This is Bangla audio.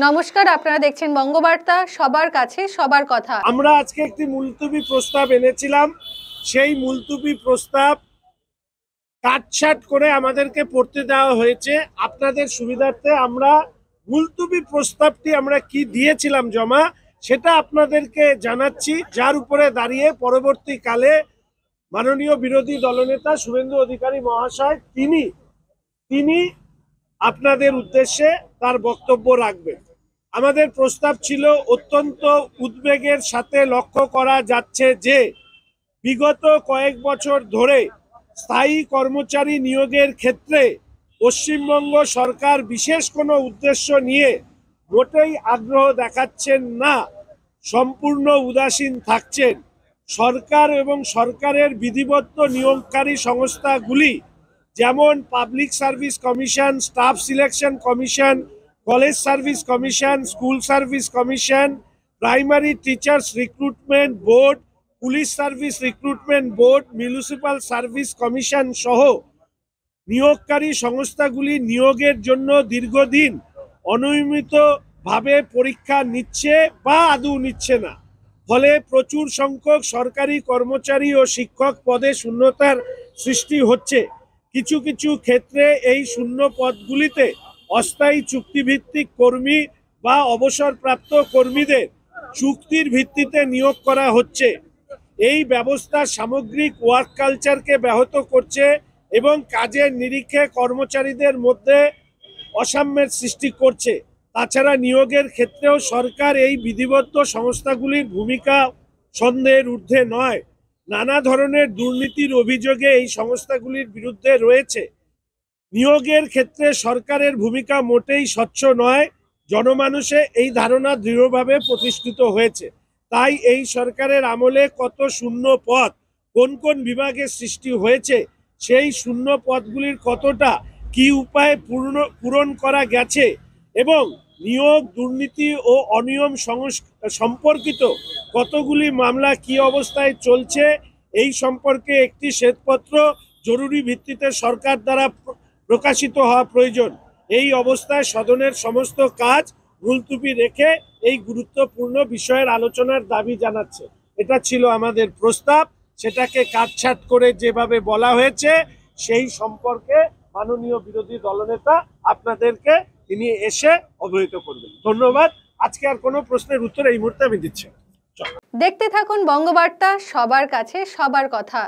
নমস্কার, আপনারা দেখছেন বঙ্গবার্তা, সবার কাছে সবার কথা। আমরা আজকে একটি মুলতুবি প্রস্তাব এনেছিলাম। সেই মুলতুবি প্রস্তাব কাটছাট করে আমাদেরকে পড়তে দেওয়া হয়েছে। আপনাদের সুবিধার্থে আমরা মুলতুবি প্রস্তাবটি আমরা কি দিয়েছিলাম জমা সেটা আপনাদেরকে জানাচ্ছি, যার উপরে দাঁড়িয়ে পরবর্তীকালে মাননীয় বিরোধী দলনেতা শুভেন্দু অধিকারী মহাশয় তিনি আপনাদের উদ্দেশ্যে তার বক্তব্য রাখবেন। আমাদের প্রস্তাব ছিল, অত্যন্ত উদ্বেগের সাথে লক্ষ্য করা যাচ্ছে যে বিগত কয়েক বছর ধরে স্থায়ী কর্মচারী নিয়োগের ক্ষেত্রে পশ্চিমবঙ্গ সরকার বিশেষ কোনো উদ্দেশ্য নিয়ে মোটেই আগ্রহ দেখাচ্ছেন না, সম্পূর্ণ উদাসীন থাকছেন। সরকার এবং সরকারের বিধিবদ্ধ নিয়োগকারী সংস্থাগুলি যেমন public service commission, staff selection commission, college service commission, school service commission, primary teachers recruitment board, police service recruitment board, municipal service commission সহ নিয়োগকারী সংস্থাগুলি নিয়োগের জন্য দীর্ঘদিন অনিয়মিতভাবে পরীক্ষা নিচ্ছে বা আদৌ নিচ্ছে না। ফলে প্রচুর সংখ্যক সরকারি কর্মচারী ও শিক্ষক পদে শূন্যতার সৃষ্টি হচ্ছে। কিছু কিছু ক্ষেত্রে এই শূন্য পদগুলিতে অস্থায়ী চুক্তিভিত্তিক কর্মী বা অবসরপ্রাপ্ত কর্মীদের চুক্তির ভিত্তিতে নিয়োগ করা হচ্ছে। এই ব্যবস্থা সামগ্রিক ওয়ার্ক কালচারকে ব্যাহত করছে এবং কাজের নিরিখে কর্মচারীদের মধ্যে অসাম্যের সৃষ্টি করছে। তাছাড়া নিয়োগের ক্ষেত্রেও সরকার এই বিধিবদ্ধ সংস্থাগুলির ভূমিকা সন্দেহের ঊর্ধ্বে নয়। নানা ধরনের দুর্নীতির অভিযোগে এই সংস্থাগুলির বিরুদ্ধে রয়েছে। নিয়োগের ক্ষেত্রে সরকারের ভূমিকা মোটেই স্বচ্ছ নয়, জনমানুষে এই ধারণা দৃঢ়ভাবে প্রতিষ্ঠিত হয়েছে। তাই এই সরকারের আমলে কত শূন্য পদ কোন কোন বিভাগে সৃষ্টি হয়েছে, সেই শূন্য পদগুলির কতটা কি উপায়ে পূরণ করা গেছে এবং নিয়োগ দুর্নীতি ও অনিয়ম সম্পর্কিত কতগুলি মামলা কি অবস্থায় চলছে, এই সম্পর্কে একটি শ্বেতপত্র জরুরি ভিত্তিতে সরকার দ্বারা প্রকাশিত হওয়া প্রয়োজন। এই অবস্থায় সদনের সমস্ত কাজ মুলতুবি রেখে এই গুরুত্বপূর্ণ বিষয়ের আলোচনার দাবি জানাচ্ছে। এটা ছিল আমাদের প্রস্তাব। সেটাকে কাটছাট করে যেভাবে বলা হয়েছে সেই সম্পর্কে মাননীয় বিরোধী দলনেতা আপনাদেরকে তিনি এসে অবহিত করবেন। ধন্যবাদ। আজকে আর কোনো প্রশ্নের উত্তর এই মুহূর্তে আমি দিচ্ছি। দেখতে থাকুন বঙ্গবার্তা, সবার কাছে সবার কথা।